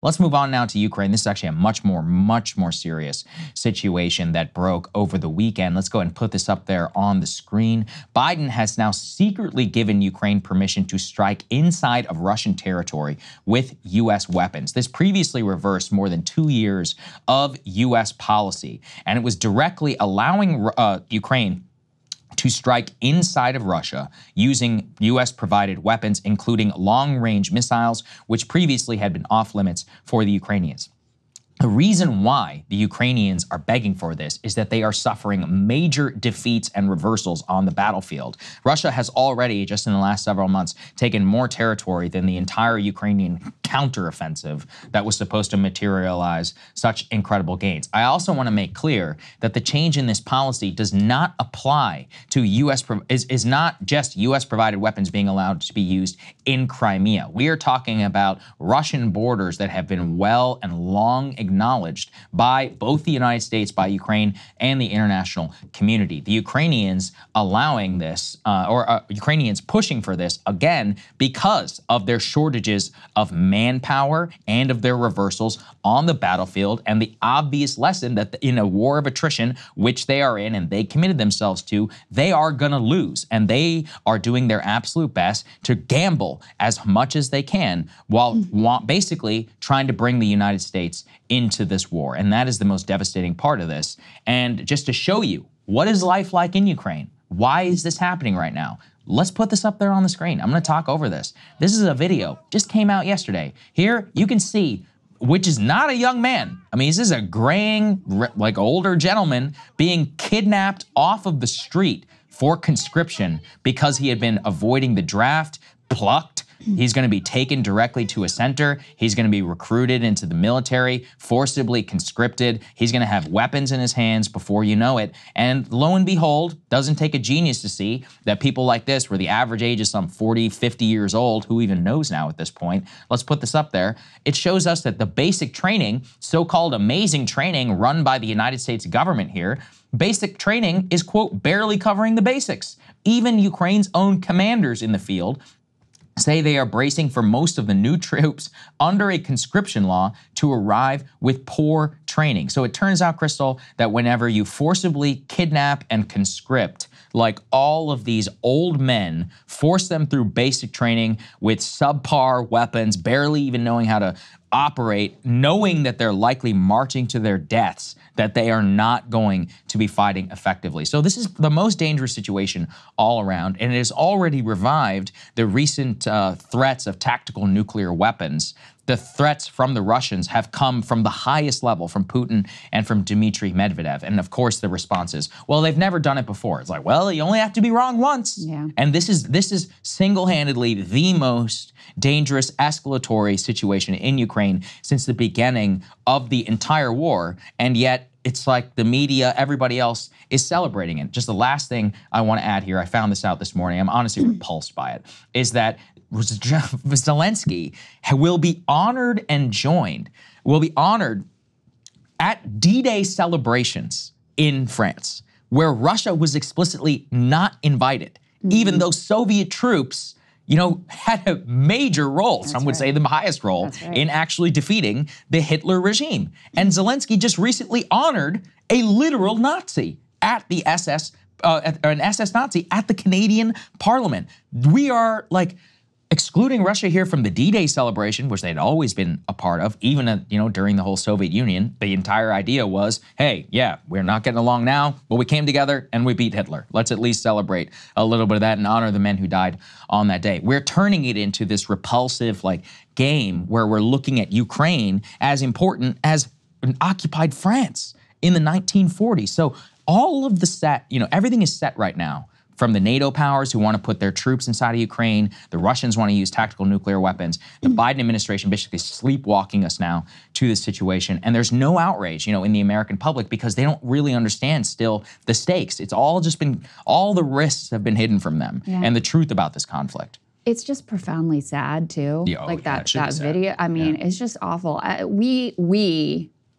Let's move on now to Ukraine. This is actually a much more serious situation that broke over the weekend. Let's go ahead and put this up there on the screen. Biden has now secretly given Ukraine permission to strike inside of Russian territory with U.S. weapons. This previously reversed more than 2 years of U.S. policy, and it was directly allowing Ukraine to strike inside of Russia using U.S.-provided weapons, including long-range missiles, which previously had been off-limits for the Ukrainians. The reason why the Ukrainians are begging for this is that they are suffering major defeats and reversals on the battlefield. Russia has already, just in the last several months, taken more territory than the entire Ukrainian counteroffensive that was supposed to materialize such incredible gains. I also want to make clear that the change in this policy does not apply to is not just U.S.-provided weapons being allowed to be used in Crimea. We are talking about Russian borders that have been well and long acknowledged by both the United States, by Ukraine, and the international community. The Ukrainians allowing this, Ukrainians pushing for this, again, because of their shortages of manpower and of their reversals on the battlefield, and the obvious lesson that in a war of attrition, which they are in and they committed themselves to, they are going to lose. And they are doing their absolute best to gamble as much as they can while basically trying to bring the United States into this war. And that is the most devastating part of this. And just to show you, what is life like in Ukraine? Why is this happening right now? Let's put this up there on the screen. I'm going to talk over this. This is a video, just came out yesterday. Here you can see, which is not a young man. I mean, this is a graying, like older gentleman being kidnapped off of the street for conscription because he had been avoiding the draft, plucked. He's going to be taken directly to a center. He's going to be recruited into the military, forcibly conscripted. He's going to have weapons in his hands before you know it. And lo and behold, doesn't take a genius to see that people like this, where the average age is some 40, 50 years old, who even knows now at this point? Let's put this up there. It shows us that the basic training, so-called amazing training run by the United States government here, basic training is, quote, barely covering the basics. Even Ukraine's own commanders in the field say they are bracing for most of the new troops under a conscription law to arrive with poor training. So it turns out, Krystal, that whenever you forcibly kidnap and conscript, like all of these old men, force them through basic training with subpar weapons, barely even knowing how to operate, knowing that they're likely marching to their deaths, that they are not going to be fighting effectively. So this is the most dangerous situation all around, and it has already revived the recent threats of tactical nuclear weapons. The threats from the Russians have come from the highest level, from Putin and from Dmitry Medvedev. And of course, the response is, well, they've never done it before. It's like, well, you only have to be wrong once. Yeah. And this is single-handedly the most dangerous escalatory situation in Ukraine since the beginning of the entire war. And yet, it's like the media, everybody else is celebrating it. Just the last thing I want to add here, I found this out this morning, I'm honestly repulsed by it, is that Zelensky will be honored and will be honored at D-Day celebrations in France, where Russia was explicitly not invited, even though Soviet troops, you know, had a major role, some would say the highest role, in actually defeating the Hitler regime. And Zelensky just recently honored a literal Nazi at the an SS Nazi at the Canadian Parliament. We are like excluding Russia here from the D-Day celebration, which they'd always been a part of, even during the whole Soviet Union. The entire idea was, hey, yeah, we're not getting along now, but we came together and we beat Hitler. Let's at least celebrate a little bit of that and honor the men who died on that day. We're turning it into this repulsive game where we're looking at Ukraine as important as an occupied France in the 1940s. So all of the everything is set right now. From the NATO powers who want to put their troops inside of Ukraine, the Russians want to use tactical nuclear weapons. The Biden administration basically sleepwalking us now to this situation. And there's no outrage, in the American public because they don't really understand still the stakes. It's all just been, all the risks have been hidden from them and the truth about this conflict. It's just profoundly sad too. That video. I mean, it's just awful.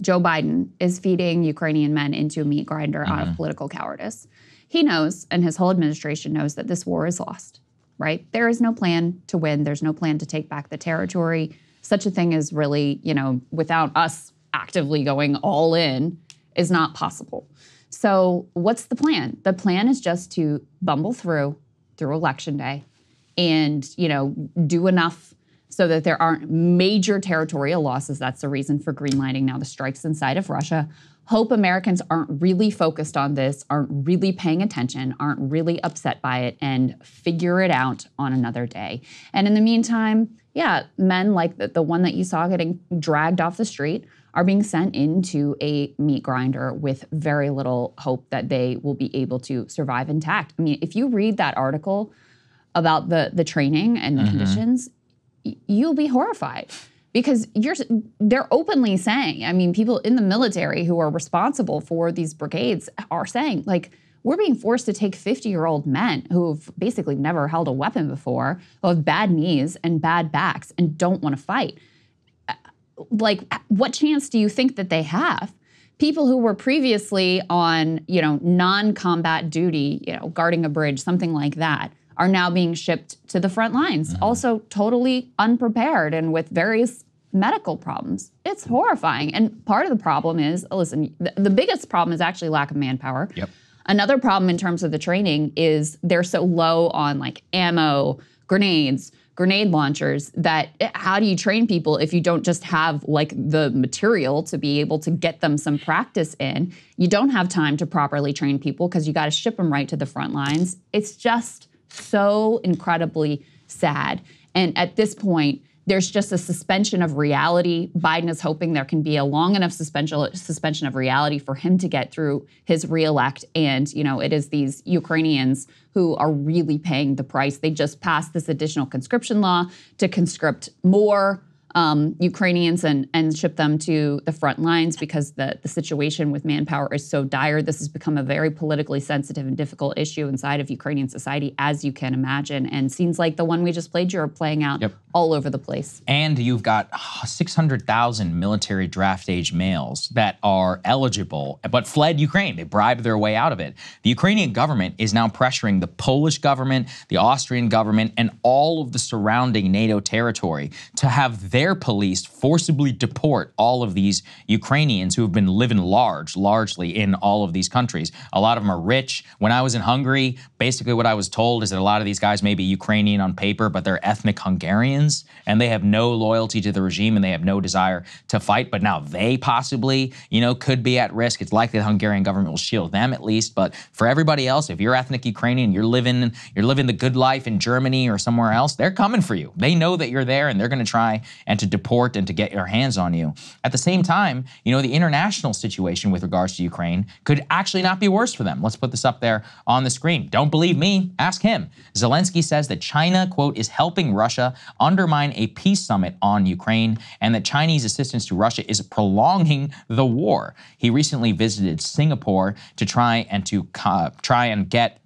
Joe Biden is feeding Ukrainian men into a meat grinder out of political cowardice. He knows, and his whole administration knows, that this war is lost, right? There is no plan to win. There's no plan to take back the territory. such a thing is really, without us actively going all in, is not possible. So what's the plan? The plan is just to bumble through Election Day and, do enough so that there aren't major territorial losses. That's the reason for greenlighting now the strikes inside of Russia. Hope Americans aren't really focused on this, aren't really paying attention, aren't really upset by it, and figure it out on another day. And in the meantime, yeah, men like the one that you saw getting dragged off the street are being sent into a meat grinder with very little hope that they will be able to survive intact. I mean, if you read that article about the training and the conditions, you'll be horrified. Because they're openly saying, I mean, people in the military who are responsible for these brigades are saying, like, we're being forced to take 50-year-old men who've basically never held a weapon before, who have bad knees and bad backs and don't want to fight. Like, what chance do you think that they have? People who were previously on, non-combat duty, guarding a bridge, something like that, are now being shipped to the front lines, also totally unprepared and with various medical problems. It's horrifying. And part of the problem is, listen, the biggest problem is actually lack of manpower. Yep. Another problem in terms of the training is they're so low on like ammo, grenades, grenade launchers, that how do you train people if you don't just have like the material to be able to get them some practice in? You don't have time to properly train people because you got to ship them right to the front lines. It's just so incredibly sad. And at this point, there's just a suspension of reality. Biden is hoping there can be a long enough suspension of reality for him to get through his reelect. And, it is these Ukrainians who are really paying the price. They just passed this additional conscription law to conscript more Ukrainians and ship them to the front lines because the situation with manpower is so dire. This has become a very politically sensitive and difficult issue inside of Ukrainian society, as you can imagine. And scenes like the one we just played you are playing out all over the place. And you've got 600,000 military draft age males that are eligible but fled Ukraine. They bribed their way out of it. The Ukrainian government is now pressuring the Polish government, the Austrian government, and all of the surrounding NATO territory to have their police forcibly deport all of these Ukrainians who have been living largely in all of these countries. A lot of them are rich. When I was in Hungary, basically what I was told is that a lot of these guys may be Ukrainian on paper, but they're ethnic Hungarians, and they have no loyalty to the regime and they have no desire to fight. But now they possibly, could be at risk. It's likely the Hungarian government will shield them at least. But for everybody else, if you're ethnic Ukrainian, you're living the good life in Germany or somewhere else, they're coming for you. They know that you're there and they're going to try and to deport and to get their hands on you. At the same time, the international situation with regards to Ukraine could actually not be worse for them. Let's put this up there on the screen. Don't believe me? Ask him. Zelensky says that China, quote, is helping Russia undermine a peace summit on Ukraine and that Chinese assistance to Russia is prolonging the war. He recently visited Singapore to try and get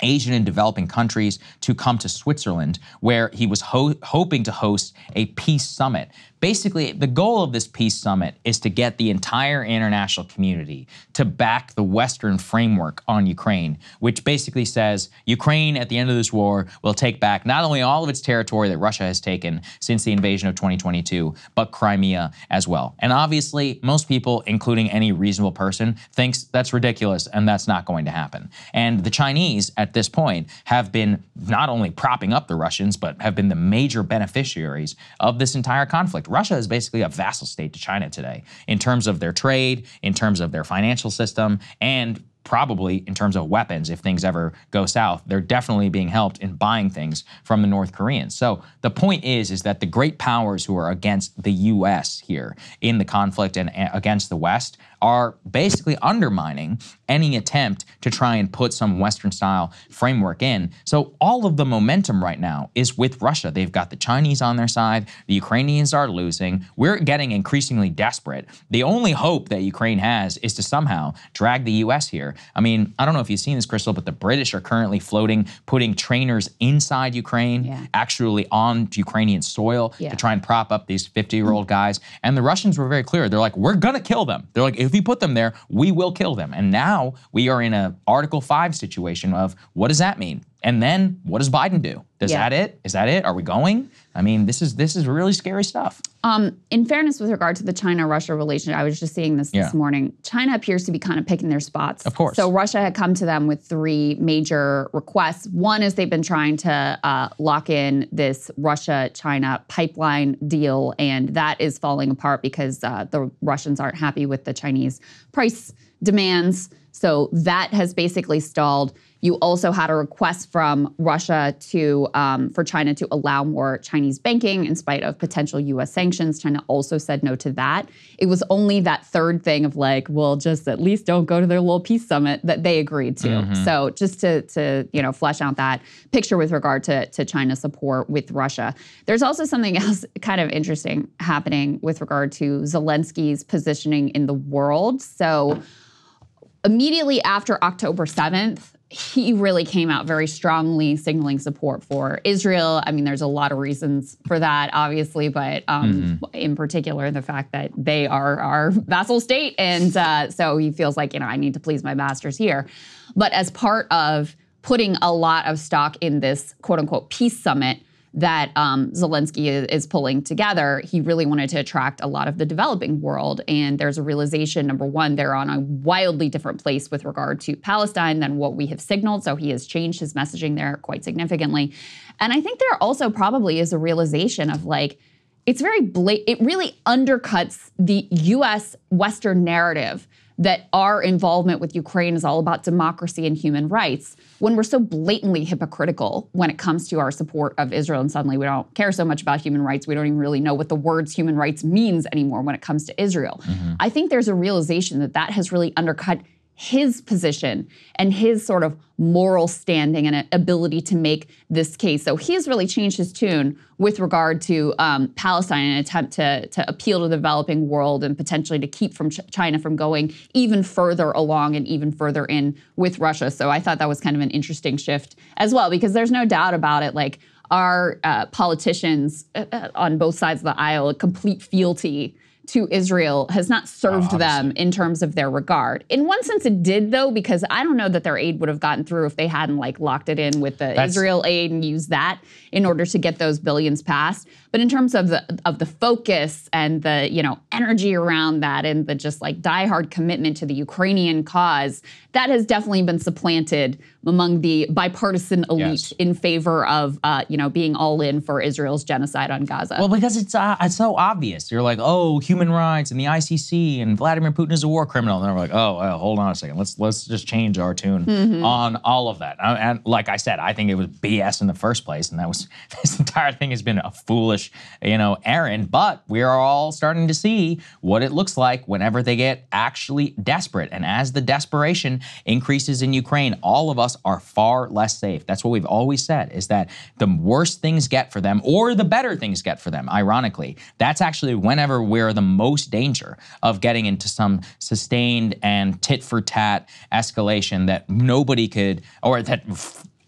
Asian and developing countries to come to Switzerland, where he was hoping to host a peace summit. Basically, the goal of this peace summit is to get the entire international community to back the Western framework on Ukraine, which basically says Ukraine at the end of this war will take back not only all of its territory that Russia has taken since the invasion of 2022, but Crimea as well. And obviously, most people, including any reasonable person, thinks that's ridiculous and that's not going to happen. And the Chinese at this point have been not only propping up the Russians, but have been the major beneficiaries of this entire conflict. Russia is basically a vassal state to China today in terms of their trade, in terms of their financial system, and probably in terms of weapons. If things ever go south, they're definitely being helped in buying things from the North Koreans. So the point is that the great powers who are against the U.S. here in the conflict and against the West are basically undermining any attempt to try and put some Western-style framework in. So all of the momentum right now is with Russia. They've got the Chinese on their side. The Ukrainians are losing. We're getting increasingly desperate. The only hope that Ukraine has is to somehow drag the U.S. here. I mean, I don't know if you've seen this, Krystal, but the British are currently putting trainers inside Ukraine, actually on Ukrainian soil to try and prop up these 50-year-old guys. And the Russians were very clear. They're like, we're going to kill them. They're like, if you put them there, we will kill them. And now we are in a Article 5 situation of what does that mean? And then what does Biden do? Is that it? Is that it? Are we going? I mean, this is really scary stuff. In fairness, with regard to the China-Russia relationship, I was just seeing this morning. China appears to be kind of picking their spots. Of course. So Russia had come to them with 3 major requests. One is they've been trying to lock in this Russia-China pipeline deal, and that is falling apart because the Russians aren't happy with the Chinese price demands. So that has basically stalled. You also had a request from Russia to for China to allow more Chinese banking in spite of potential U.S. sanctions. China also said no to that. It was only that third thing of like, well, just at least don't go to their little peace summit that they agreed to. So just to flesh out that picture with regard to China's support with Russia. There's also something else kind of interesting happening with regard to Zelensky's positioning in the world. So immediately after October 7th, he really came out very strongly signaling support for Israel. I mean, there's a lot of reasons for that, obviously, but in particular, the fact that they are our vassal state. And so he feels like, I need to please my masters here. But as part of putting a lot of stock in this quote unquote peace summit that Zelensky is pulling together, he really wanted to attract a lot of the developing world. And there's a realization, number one, they're on a wildly different place with regard to Palestine than what we have signaled. So he has changed his messaging there quite significantly. And I think there also probably is a realization of like, it's very it really undercuts the U.S. Western narrative that our involvement with Ukraine is all about democracy and human rights, when we're so blatantly hypocritical when it comes to our support of Israel, and suddenly we don't care so much about human rights. We don't even really know what the words human rights means anymore when it comes to Israel. I think there's a realization that that has really undercut his position and his sort of moral standing and ability to make this case. So he has really changed his tune with regard to Palestine in an attempt to appeal to the developing world and potentially to keep from China from going even further along and even further in with Russia. So I thought that was kind of an interesting shift as well, because there's no doubt about it. Like our politicians on both sides of the aisle, a complete fealty to Israel has not served them in terms of their regard. In one sense it did though, because I don't know that their aid would have gotten through if they hadn't like locked it in with the Israel aid and used that in order to get those billions passed. But in terms of the focus and the energy around that and the just like diehard commitment to the Ukrainian cause, that has definitely been supplanted among the bipartisan elite in favor of being all in for Israel's genocide on Gaza. Well, because it's so obvious. You're like, oh, human rights and the ICC and Vladimir Putin is a war criminal. And then we're like, oh, hold on a second. Let's just change our tune on all of that. And like I said, I think it was BS in the first place, and that was this entire thing has been a foolish, errand. But we are all starting to see what it looks like whenever they get actually desperate. And as the desperation increases in Ukraine, all of us are far less safe. That's what we've always said, is that the worse things get for them or the better things get for them, ironically, that's actually whenever we're the most danger of getting into some sustained and tit-for-tat escalation that nobody could, or that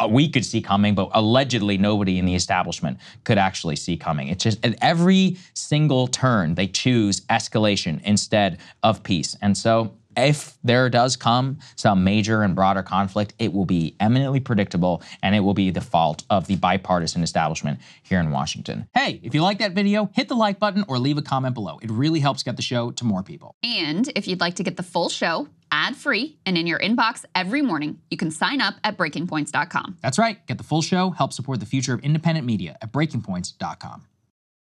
we could see coming, but allegedly nobody in the establishment could actually see coming. It's just at every single turn, they choose escalation instead of peace. And so if there does come some major and broader conflict, it will be eminently predictable, and it will be the fault of the bipartisan establishment here in Washington. Hey, if you like that video, hit the like button or leave a comment below. It really helps get the show to more people. And if you'd like to get the full show ad-free and in your inbox every morning, you can sign up at breakingpoints.com. That's right. Get the full show, help support the future of independent media at breakingpoints.com.